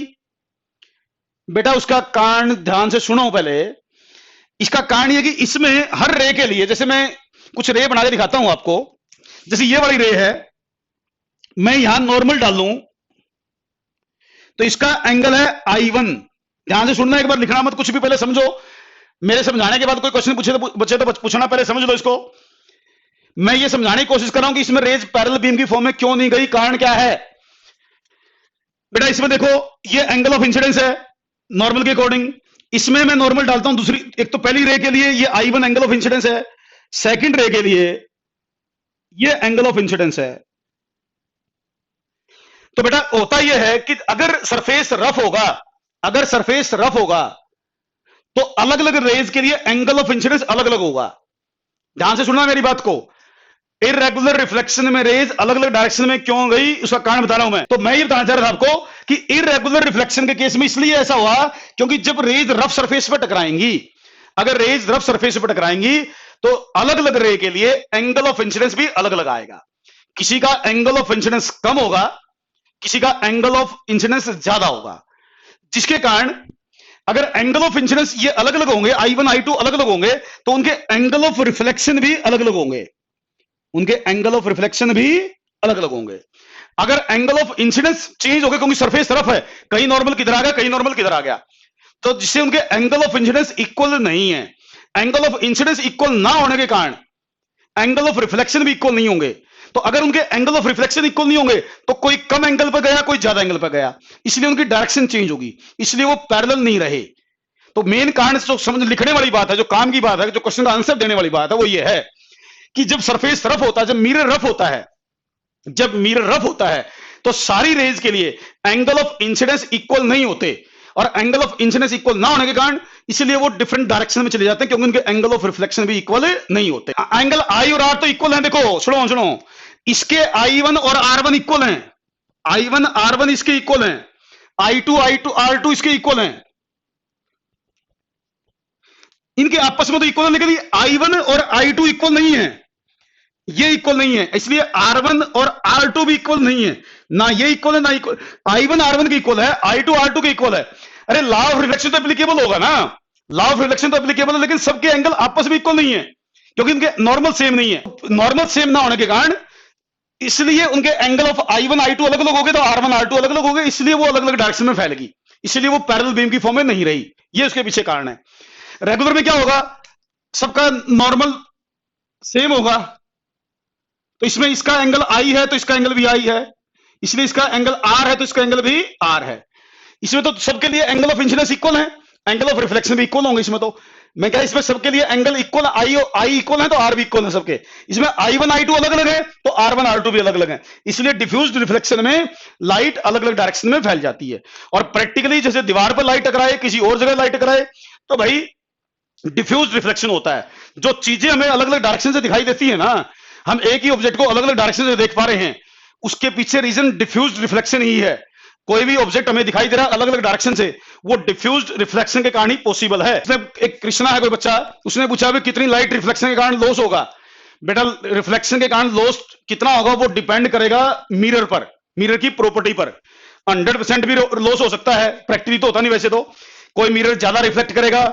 बेटा उसका कारण ध्यान से सुनो पहले। इसका कारण यह कि इसमें हर रे के लिए, जैसे मैं कुछ रे बना के दिखाता हूं आपको, जैसे ये वाली रे है, मैं यहां नॉर्मल डाल लूं तो इसका एंगल है I1। ध्यान से सुनना, एक बार लिखना मत, कुछ भी पहले समझो। मेरे समझाने के बाद कोई क्वेश्चन पूछे तो बच्चे तो पूछना, पहले समझ लो इसको। मैं ये समझाने की कोशिश कर रहा हूं कि इसमें रेज पैरेलल बीम की फॉर्म में क्यों नहीं गई, कारण क्या है। बेटा इसमें देखो ये एंगल ऑफ इंसिडेंस है नॉर्मल के अकॉर्डिंग। इसमें मैं नॉर्मल डालता हूं दूसरी, एक तो पहली रे के लिए ये I1 एंगल ऑफ इंसिडेंस है, सेकंड रे के लिए ये एंगल ऑफ इंसिडेंस है। तो बेटा होता यह है कि अगर सरफेस रफ होगा, अगर सरफेस रफ होगा तो अलग अलग रेज के लिए एंगल ऑफ इंसिडेंस अलग अलग होगा। ध्यान से सुनना मेरी बात को। इररेगुलर रिफ्लेक्शन में रेज अलग अलग डायरेक्शन में क्यों गई, उसका कारण बता रहा हूं मैं। तो मैं ये बताना चाह रहा था आपको कि इररेगुलर रिफ्लेक्शन के केस में इसलिए ऐसा हुआ क्योंकि जब रेज रफ सरफेस पर टकराएंगी, अगर रेज रफ सरफेस पर टकराएंगी तो अलग अलग रे के लिए एंगल ऑफ इंसिडेंस भी अलग अलग आएगा। किसी का एंगल ऑफ इंसिडेंस कम होगा, किसी का एंगल ऑफ इंसिडेंस ज्यादा होगा, जिसके कारण अगर एंगल ऑफ इंसिडेंस ये अलग अलग होंगे, I1 I2 अलग अलग होंगे, तो उनके एंगल ऑफ रिफ्लेक्शन भी अलग अलग होंगे, उनके एंगल ऑफ रिफ्लेक्शन भी अलग अलग होंगे। अगर एंगल ऑफ इंसिडेंस चेंज हो गया क्योंकि सरफेस रफ है, कहीं नॉर्मल किधर आ गया, कहीं नॉर्मल किधर आ गया, तो जिससे उनके एंगल ऑफ इंसिडेंस इक्वल नहीं है। एंगल ऑफ इंसिडेंस इक्वल ना होने के कारण एंगल ऑफ रिफ्लेक्शन भी इक्वल नहीं होंगे। तो अगर उनके एंगल ऑफ रिफ्लेक्शन इक्वल नहीं होंगे तो कोई कम एंगल पर गया, कोई ज्यादा एंगल पर गया, इसलिए उनकी डायरेक्शन चेंज होगी, इसलिए वो पैरेलल नहीं रहे। तो मेन कारण जो समझ लिखने वाली बात है, जो काम की बात है, जो क्वेश्चन का आंसर देने वाली बात है, वो ये है कि जब सरफेस रफ होता है, जब मिरर रफ होता है, जब मिरर रफ होता है तो सारी रेज के लिए एंगल ऑफ इंसिडेंस इक्वल नहीं होते, और एंगल ऑफ इंसिडेंस इक्वल ना होने के कारण इसलिए वो डिफरेंट डायरेक्शन में चले जाते हैं, क्योंकि उनके एंगल ऑफ रिफ्लेक्शन भी इक्वल नहीं होते। एंगल आई और आर तो इक्वल हैं, देखो सुनो सुनो, इसके I1 और R1 इक्वल हैं, I1 R1 इसके इक्वल हैं, I2 R2 इसके इक्वल हैं, इनके आपस में तो इक्वल है, लेकिन I1 और I2 इक्वल नहीं है, ये इक्वल नहीं है, इसलिए R1 और R2 भी इक्वल नहीं है, ना ये इक्वल है ना इक्वल, I1 R1 के इक्वल है, I2 R2 के इक्वल है। अरे लॉ ऑफ रिफ्लेक्शन तो एप्लीकेबल होगा ना, लॉ ऑफ रिफ्लेक्शन तो एप्लीकेबल है, लेकिन सबके एंगल आपस में इक्वल नहीं है, क्योंकि उनके नॉर्मल सेम नहीं है। नॉर्मल सेम ना होने के कारण इसलिए उनके एंगल ऑफ I1 I2 अलग अलग हो गए, तो R1 R2 अलग अलग हो गए, इसलिए वो अलग अलग डायरेक्शन में फैलेगी, इसलिए वो पैरेलल बीम की फॉर्म में नहीं रही। ये उसके पीछे कारण है। रेगुलर में क्या होगा, सबका नॉर्मल सेम होगा, तो इसमें इसका एंगल I है तो इसका एंगल भी I है, इसलिए इसका एंगल R है तो इसका एंगल भी R है। इसमें तो सबके लिए एंगल ऑफ इंसिडेंस इक्वल है, एंगल ऑफ रिफ्लेक्शन भी इक्वल होंगे इसमें। तो मैं क्या, इसमें सबके लिए एंगल इक्वल है, I इक्वल है तो R भी इक्वल है सबके। इसमें I1 I2 अलग अलग है तो R1 R2 भी अलग अलग है, इसलिए डिफ्यूज्ड रिफ्लेक्शन में लाइट अलग अलग डायरेक्शन में फैल जाती है। और प्रैक्टिकली जैसे दीवार पर लाइट टकराए, किसी और जगह लाइट टकराए, तो भाई डिफ्यूज्ड रिफ्लेक्शन होता है। जो चीजें हमें अलग अलग डायरेक्शन से दिखाई देती है ना, हम एक ही ऑब्जेक्ट को अलग अलग डायरेक्शन से देख पा रहे हैं, उसके पीछे रीजन डिफ्यूज्ड रिफ्लेक्शन ही है। कोई भी ऑब्जेक्ट हमें दिखाई दे रहा है अलग अलग डायरेक्शन से, वो डिफ्यूज्ड रिफ्लेक्शन के कारण ही पॉसिबल है। एक कृष्णा है कोई बच्चा, उसने पूछा कितनी लाइट रिफ्लेक्शन के कारण लॉस होगा। बेटा रिफ्लेक्शन के कारण लॉस कितना होगा वो डिपेंड करेगा मिरर पर, मिरर की प्रॉपर्टी पर। 100% भी लॉस हो सकता है, प्रैक्टिकली तो होता नहीं वैसे तो। कोई मिरर ज्यादा रिफ्लेक्ट करेगा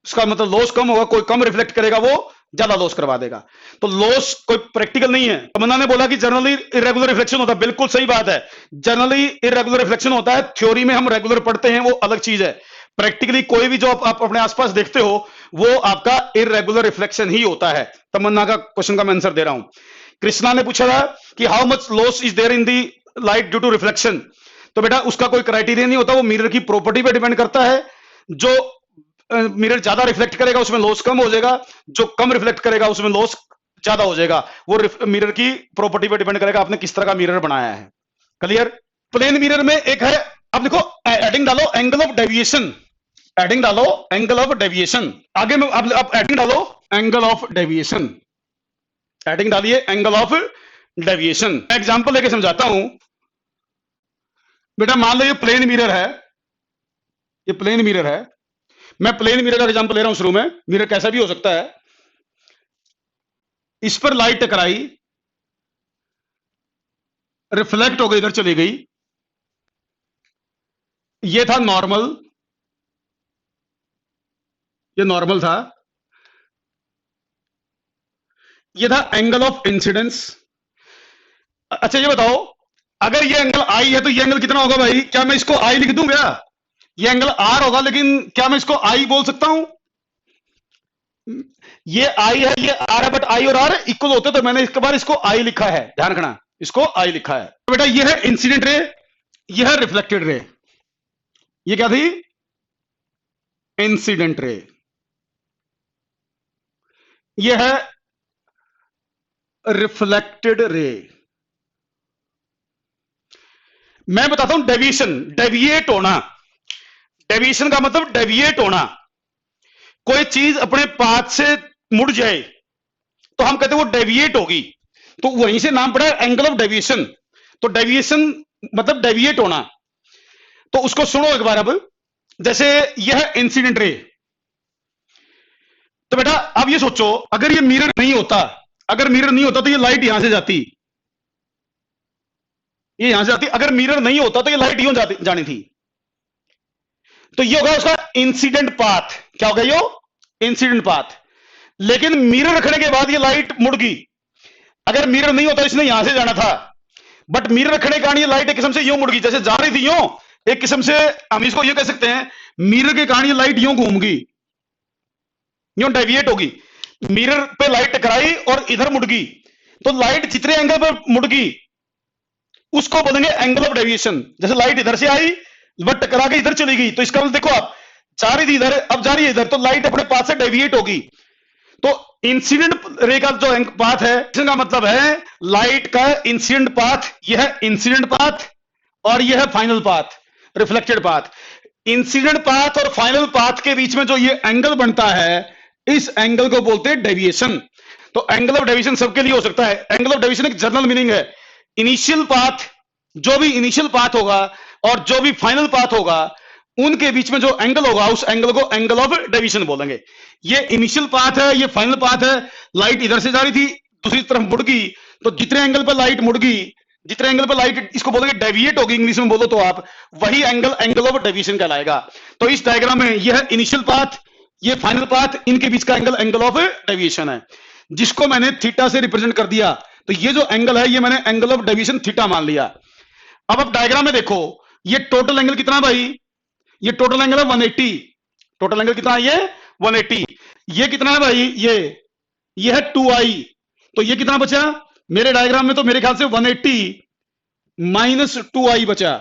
उसका मतलब लॉस कम होगा, कोई कम रिफ्लेक्ट करेगा वो ज्यादा लॉस करवा देगा। तो लॉस कोई प्रैक्टिकल नहीं है। तमन्ना ने बोला कि जनरली इरेगुलर रिफ्लेक्शन होता है, बिल्कुल सही बात है, जनरली इरेगुलर रिफ्लेक्शन होता है। थ्योरी में हम रेगुलर पढ़ते हैं वो अलग चीज है, प्रैक्टिकली कोई भी जो आप अपने आसपास देखते हो वो आपका इरेगुलर रिफ्लेक्शन ही होता है। तमन्ना का क्वेश्चन का मैं आंसर दे रहा हूं। कृष्णा ने पूछा था कि how much loss is there in the light due to reflection. तो बेटा उसका कोई क्राइटेरिया नहीं होता, वो मिरर की प्रॉपर्टी पे डिपेंड करता है। जो मिरर ज्यादा रिफ्लेक्ट करेगा उसमें लॉस कम हो जाएगा, जो कम रिफ्लेक्ट करेगा उसमें लॉस ज्यादा हो जाएगा। वो मिरर की प्रॉपर्टी पे डिपेंड करेगा आपने किस तरह का मिरर बनाया है। क्लियर। प्लेन मिरर में एक है, अब देखो एडिंग डालो एंगल ऑफ डेविएशन, एडिंग डालो एंगल ऑफ डेविएशन। आगे में आप एडिंग डालो एंगल ऑफ डेविएशन, एडिंग डालिए एंगल ऑफ डेविएशन। एग्जांपल लेके समझाता हूं। बेटा मान लो ये प्लेन मिरर है, ये प्लेन मिरर है, मैं प्लेन मिरर का एग्जांपल ले रहा हूं शुरू में। मिरर कैसा भी हो सकता है, इस पर लाइट टकराई, रिफ्लेक्ट हो गई, इधर चली गई, ये था नॉर्मल, ये नॉर्मल था, ये था एंगल ऑफ इंसिडेंस। अच्छा ये बताओ अगर ये एंगल आई है तो ये एंगल कितना होगा भाई? क्या मैं इसको आई लिख दूं क्या? ये एंगल आर होगा, लेकिन क्या मैं इसको आई बोल सकता हूं? ये आई है, ये आर है, बट आई और आर इक्वल होते, तो मैंने इसके बाद इसको आई लिखा है, ध्यान रखना इसको आई लिखा है। तो बेटा ये है इंसिडेंट रे, ये है रिफ्लेक्टेड रे। ये क्या थी? Incident ray. ये है रिफ्लेक्टेड रे। मैं बताता हूं डेविएशन, डेविएट होना। डेविएशन का मतलब डेविएट होना, कोई चीज अपने पाथ से मुड़ जाए तो हम कहते हैं वो डेविएट होगी, तो वहीं से नाम पड़ा एंगल ऑफ डेविएशन। तो डेविएशन मतलब डेविएट होना। तो उसको सुनो एक बार। अब जैसे यह इंसिडेंट रे, तो बेटा अब ये सोचो अगर ये मिरर नहीं होता, अगर मिरर नहीं होता तो ये लाइट यहां से जाती, ये यहां से जाती। अगर मिरर नहीं होता तो ये लाइट यूं जानी थी। तो ये होगा उसका इंसिडेंट पाथ। क्या होगा? यो इंसिडेंट पाथ। लेकिन मिरर रखने के बाद ये लाइट मुड़ गई। अगर मिरर नहीं होता इसने यहां से जाना था, बट मिरर रखने के कारण ये लाइट एक किस्म से यूं मुड़ गई, जैसे जा रही थी यूं। एक किस्म से हम इसको ये कह सकते हैं मिरर के कारण ये लाइट यूं घूम गई, यूं डेविएट होगी। मिरर पे लाइट टकराई और इधर मुड़ गई, तो लाइट जितने एंगल पर मुड़गी उसको बोलेंगे एंगल ऑफ डेविएशन। जैसे लाइट इधर से आई बट टकरा के इधर चली गई, तो इसका मतलब देखो आप जा रही थी इधर, अब जा रही है इधर, तो लाइट अपने पाथ से डेविएट होगी। तो इंसिडेंट रे का जो पाथ है, इसका मतलब है लाइट का इंसिडेंट पाथ, यह है इंसिडेंट पाथ और यह है final path, reflected path. Incident path और फाइनल पाथ के बीच में जो ये एंगल बनता है, इस एंगल को बोलते हैं डेविएशन। तो एंगल ऑफ डेविएशन सबके लिए हो सकता है। एंगल ऑफ डेविएशन एक जनरल मीनिंग है, इनिशियल पाथ, जो भी इनिशियल पाथ होगा और जो भी फाइनल पाथ होगा, उनके बीच में जो एंगल होगा, उस एंगल को एंगल ऑफ डेविएशन बोलेंगे। ये इनिशियल पाथ है, ये फाइनल पाथ है। लाइट इधर से जा रही थी, दूसरी तरफ मुड़ गई, तो जितने एंगल पर लाइट मुड़ गई, जितने एंगल पर लाइट, इसको बोलेंगे डेविएट होगी इंग्लिश में बोलो तो आप, वही एंगल एंगल ऑफ डेविएशन कहलाएगा। तो इस डायग्राम में यह है इनिशियल पाथ, ये फाइनल पाथ, इनके बीच का एंगल एंगल ऑफ डेविएशन है, जिसको मैंने थीटा से रिप्रेजेंट कर दिया। तो ये जो एंगल है, ये मैंने एंगल ऑफ डेविएशन थीटा मान लिया। अब आप डायग्राम में देखो, ये टोटल एंगल कितना भाई, ये टोटल एंगल है 180। टोटल एंगल कितना है, ये 180। ये कितना है भाई, ये है 2i। तो ये कितना बचा मेरे डायग्राम में, तो मेरे ख्याल से 180 माइनस 2i बचा,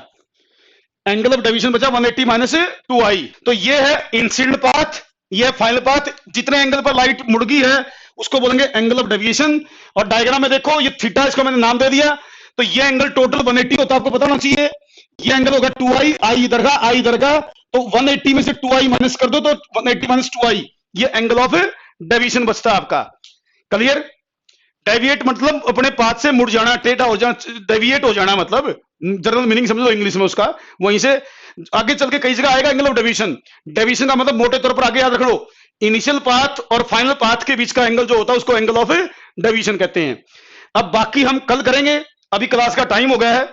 एंगल ऑफ डेविएशन बचा 180 माइनस 2i। तो ये है इंसिडेंट पाथ, ये है फाइनल पाथ। जितने एंगल पर लाइट मुड़ गई है उसको बोलेंगे एंगल ऑफ डेविएशन। और डायग्राम में देखो, ये थीटा, इसको मैंने नाम दे दिया। तो ये एंगल टोटल 180 होता है, आपको पता होना चाहिए। ये एंगल होगा 2i, i इधर का, i इधर का, तो 180 में से 2i माइनस कर दो तो 180 माइनस 2i, ये एंगल ऑफ डेविएशन बचता है आपका। क्लियर? डेविएट मतलब अपने पाथ से मुड़ जाना, टेढ़ा हो जाना, डेविएट हो जाना, मतलब जनरल मीनिंग समझो इंग्लिश में उसका। वहीं से आगे चल के कई जगह आएगा एंगल ऑफ डेविएशन। डेविएशन का मतलब मोटे तौर पर आगे याद रख लो, इनिशियल पाथ और फाइनल पाथ के बीच का एंगल जो होता है उसको एंगल ऑफ डेविएशन कहते हैं। अब बाकी हम कल करेंगे, अभी क्लास का टाइम हो गया है।